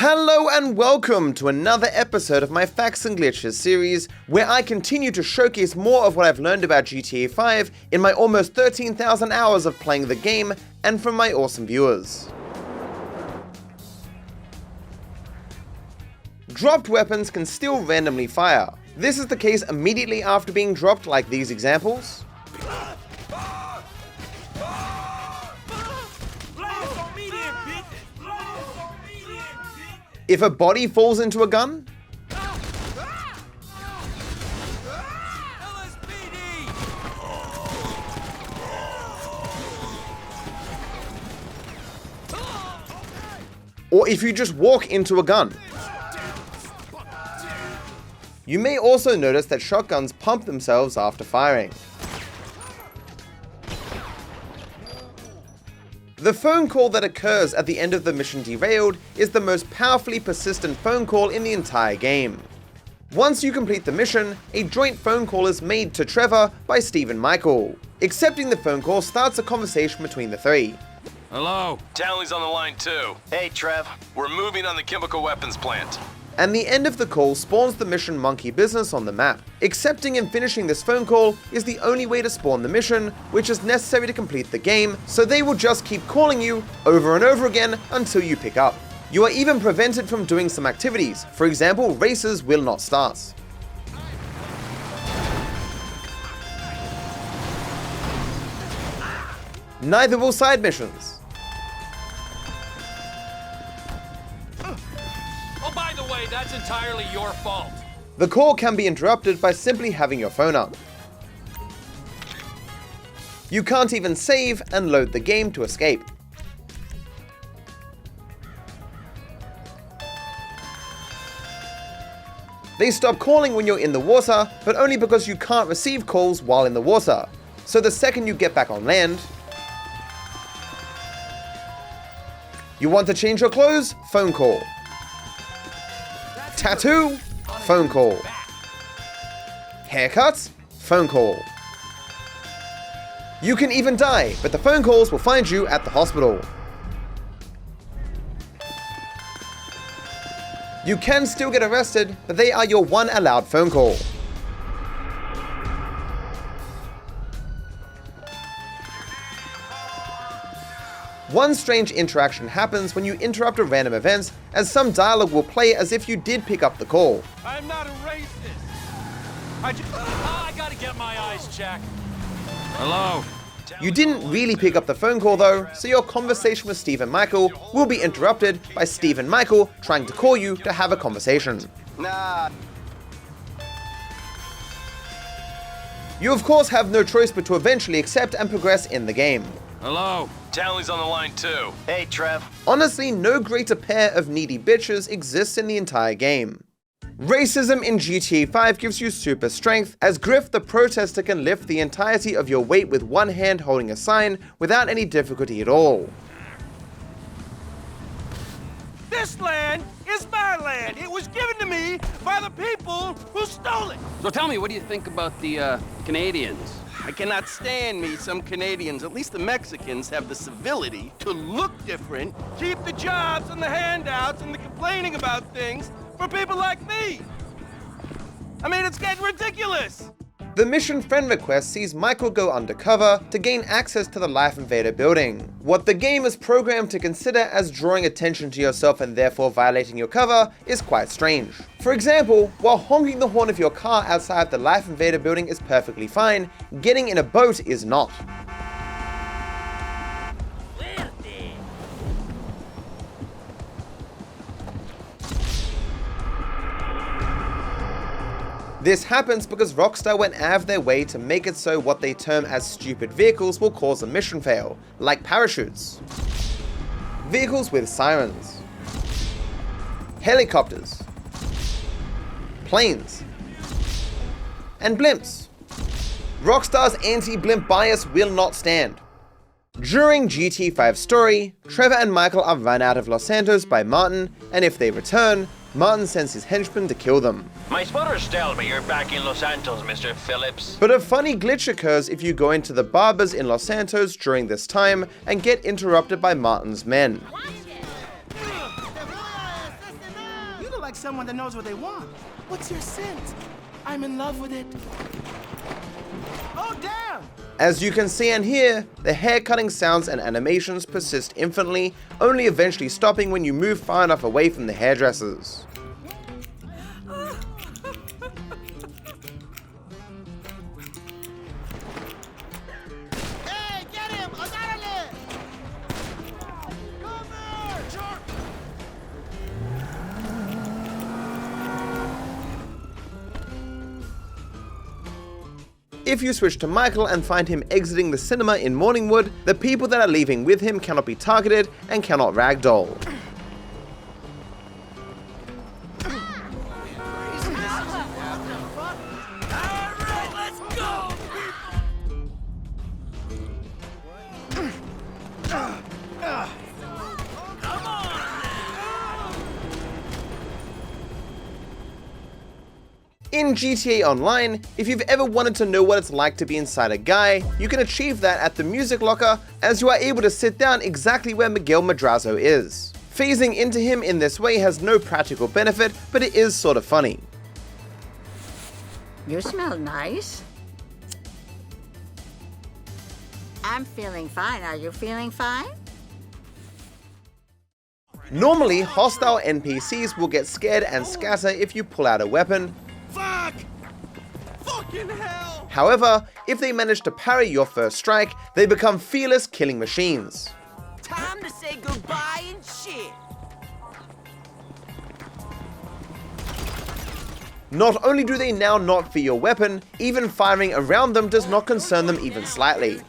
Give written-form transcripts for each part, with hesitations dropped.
Hello and welcome to another episode of my Facts and Glitches series, where I continue to showcase more of what I've learned about GTA 5 in my almost 13,000 hours of playing the game and from my awesome viewers. Dropped weapons can still randomly fire. This is the case immediately after being dropped, like these examples. If a body falls into a gun, or if you just walk into a gun. You may also notice that shotguns pump themselves after firing. The phone call that occurs at the end of the mission Derailed is the most powerfully persistent phone call in the entire game. Once you complete the mission, a joint phone call is made to Trevor by Steve and Michael. Accepting the phone call starts a conversation between the three. Hello. Tally's on the line too. Hey, Trev. We're moving on the chemical weapons plant. And the end of the call spawns the mission Monkey Business on the map. Accepting and finishing this phone call is the only way to spawn the mission, which is necessary to complete the game, so they will just keep calling you over and over again until you pick up. You are even prevented from doing some activities, for example, races will not start. Neither will side missions. By the way, that's entirely your fault. The call can be interrupted by simply having your phone up. You can't even save and load the game to escape. They stop calling when you're in the water, but only because you can't receive calls while in the water. So the second you get back on land, you want to change your clothes? Phone call. Tattoo? Phone call. Haircut? Phone call. You can even die, but the phone calls will find you at the hospital. You can still get arrested, but they are your one allowed phone call. One strange interaction happens when you interrupt a random event, as some dialogue will play as if you did pick up the call. I'm not a racist. I gotta get my eyes checked. Hello. You didn't really pick up the phone call though, so your conversation with Steve and Michael will be interrupted by Steve and Michael trying to call you to have a conversation. Nah. You of course have no choice but to eventually accept and progress in the game. Hello. Tally's on the line too. Hey, Trev. Honestly, no greater pair of needy bitches exists in the entire game. Racism in GTA 5 gives you super strength, as Griff the protester can lift the entirety of your weight with one hand holding a sign without any difficulty at all. This land is my land. It was given to me by the people who stole it. So tell me, what do you think about the Canadians? I cannot stand me some Canadians. At least the Mexicans have the civility to look different, keep the jobs and the handouts and the complaining about things for people like me. I mean, it's getting ridiculous. The mission friend request sees Michael go undercover to gain access to the Life Invader building. What the game is programmed to consider as drawing attention to yourself and therefore violating your cover is quite strange. For example, while honking the horn of your car outside the Life Invader building is perfectly fine, getting in a boat is not. This happens because Rockstar went out of their way to make it so what they term as stupid vehicles will cause a mission fail, like parachutes, vehicles with sirens, helicopters, planes, and blimps. Rockstar's anti-blimp bias will not stand. During GTA 5's story, Trevor and Michael are run out of Los Santos by Martin, and if they return, Martin sends his henchmen to kill them. My spotters tell me you're back in Los Santos, Mr. Phillips. But a funny glitch occurs if you go into the barbers in Los Santos during this time and get interrupted by Martin's men. like someone that knows what they want. What's your scent? I'm in love with it. Oh, damn! As you can see and hear, the hair cutting sounds and animations persist infinitely, only eventually stopping when you move far enough away from the hairdressers. Hey, get him! Agárrale! Come here! Sharp! If you switch to Michael and find him exiting the cinema in Morningwood, the people that are leaving with him cannot be targeted and cannot ragdoll. In GTA Online, if you've ever wanted to know what it's like to be inside a guy, you can achieve that at the music locker, as you are able to sit down exactly where Miguel Madrazo is. Phasing into him in this way has no practical benefit, but it is sort of funny. You smell nice. I'm feeling fine. Are you feeling fine? Normally, hostile NPCs will get scared and scatter if you pull out a weapon. Fuck! Fucking hell! However, if they manage to parry your first strike, they become fearless killing machines. Time to say goodbye and shit. Not only do they now not fear your weapon, even firing around them does not concern them even slightly.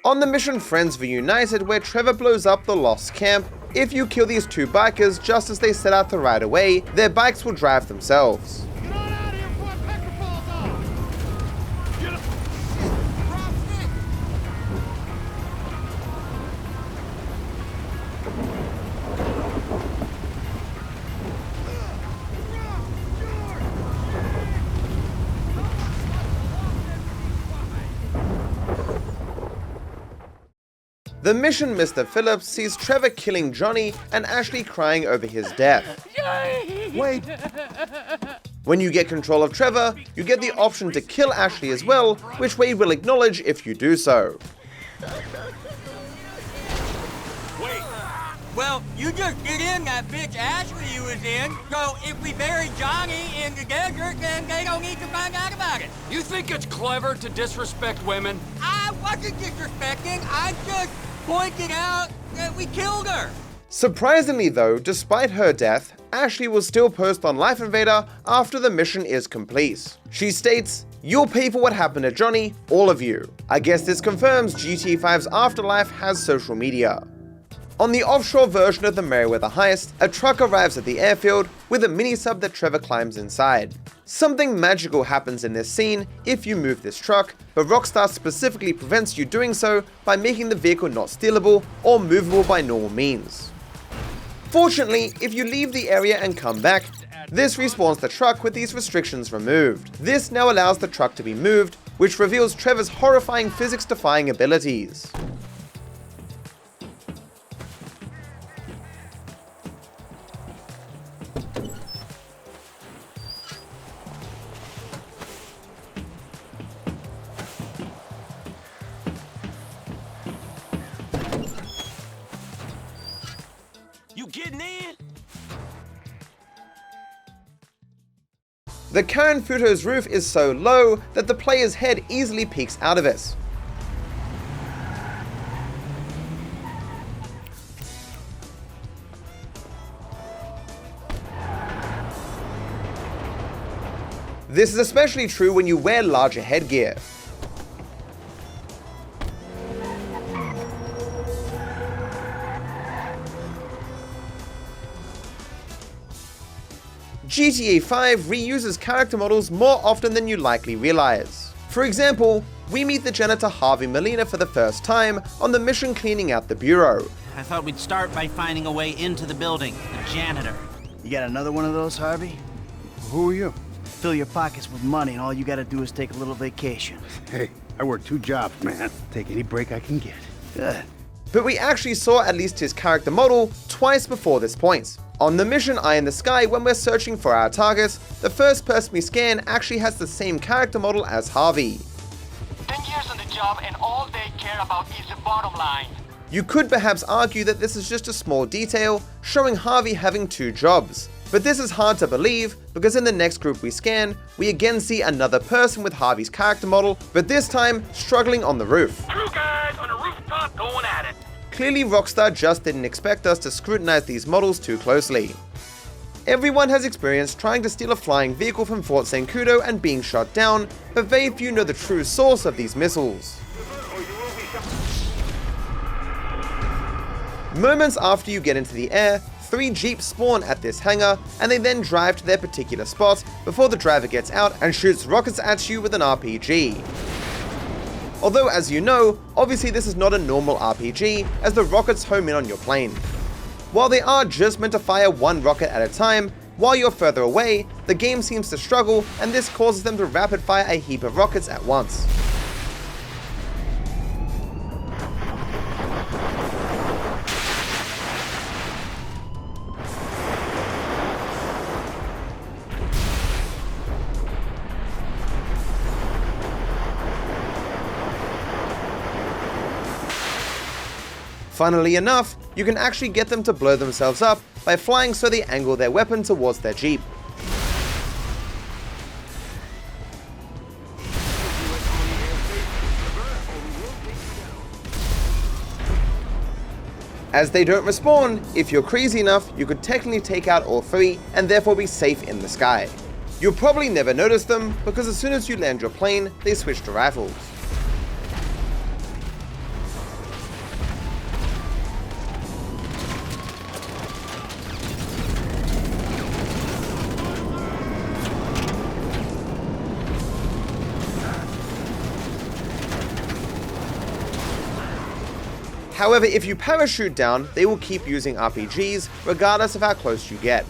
On the mission Friends Reunited, where Trevor blows up the lost camp, if you kill these two bikers just as they set out to ride away, their bikes will drive themselves. Get on out of here before a pecker falls off! Get up! Drop stick! The mission Mr. Phillips sees Trevor killing Johnny and Ashley crying over his death. Wait! When you get control of Trevor, you get the option to kill Ashley as well, which Wade will acknowledge if you do so. Wait. Well, you just get in that bitch Ashley you was in, so if we bury Johnny in the desert, then they don't need to find out about it. You think it's clever to disrespect women? I wasn't disrespecting, I just pointed out that we killed her. Surprisingly though, despite her death, Ashley will still post on Life Invader after the mission is complete. She states, "You'll pay for what happened to Johnny, all of you." I guess this confirms GTA 5's Afterlife has social media. On the offshore version of the Merryweather Heist, a truck arrives at the airfield with a mini-sub that Trevor climbs inside. Something magical happens in this scene if you move this truck, but Rockstar specifically prevents you doing so by making the vehicle not stealable or movable by normal means. Fortunately, if you leave the area and come back, this respawns the truck with these restrictions removed. This now allows the truck to be moved, which reveals Trevor's horrifying physics-defying abilities. You getting in? The current FUTO's roof is so low that the player's head easily peeks out of it. This is especially true when you wear larger headgear. GTA 5 reuses character models more often than you likely realize. For example, we meet the janitor Harvey for the first time on the mission cleaning out the bureau. I thought we'd start by finding a way into the building, the janitor. You got another one of those, Harvey? Who are you? Fill your pockets with money and all you gotta do is take a little vacation. Hey, I work 2 jobs, man. Take any break I can get. Good. But we actually saw at least his character model twice before this point. On the mission Eye in the Sky, when we're searching for our target, the first person we scan actually has the same character model as Harvey. 10 years on the job and all they care about is the bottom line. You could perhaps argue that this is just a small detail, showing Harvey having 2 jobs. But this is hard to believe, because in the next group we scan, we again see another person with Harvey's character model, but this time struggling on the roof. 2 guys on a rooftop going at it. Clearly Rockstar just didn't expect us to scrutinize these models too closely. Everyone has experienced trying to steal a flying vehicle from Fort Zancudo and being shot down, but very few know the true source of these missiles. Moments after you get into the air, 3 jeeps spawn at this hangar, and they then drive to their particular spot before the driver gets out and shoots rockets at you with an RPG. Although, as you know, obviously this is not a normal RPG, as the rockets home in on your plane. While they are just meant to fire 1 rocket at a time, while you're further away, the game seems to struggle, and this causes them to rapid fire a heap of rockets at once. Funnily enough, you can actually get them to blow themselves up by flying so they angle their weapon towards their jeep. As they don't respawn, if you're crazy enough, you could technically take out all 3 and therefore be safe in the sky. You'll probably never notice them, because as soon as you land your plane, they switch to rifles. However, if you parachute down, they will keep using RPGs, regardless of how close you get.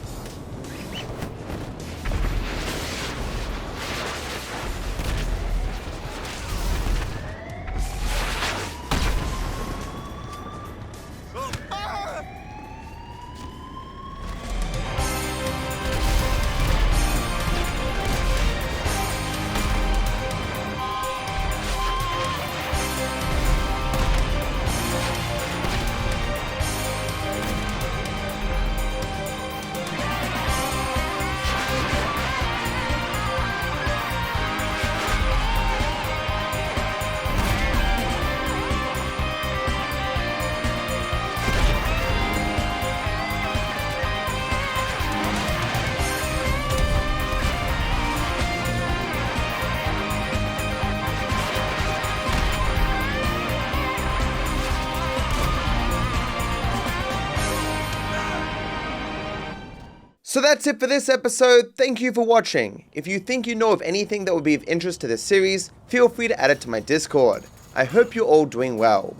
So that's it for this episode. Thank you for watching. If you think you know of anything that would be of interest to this series, feel free to add it to my Discord. I hope you're all doing well.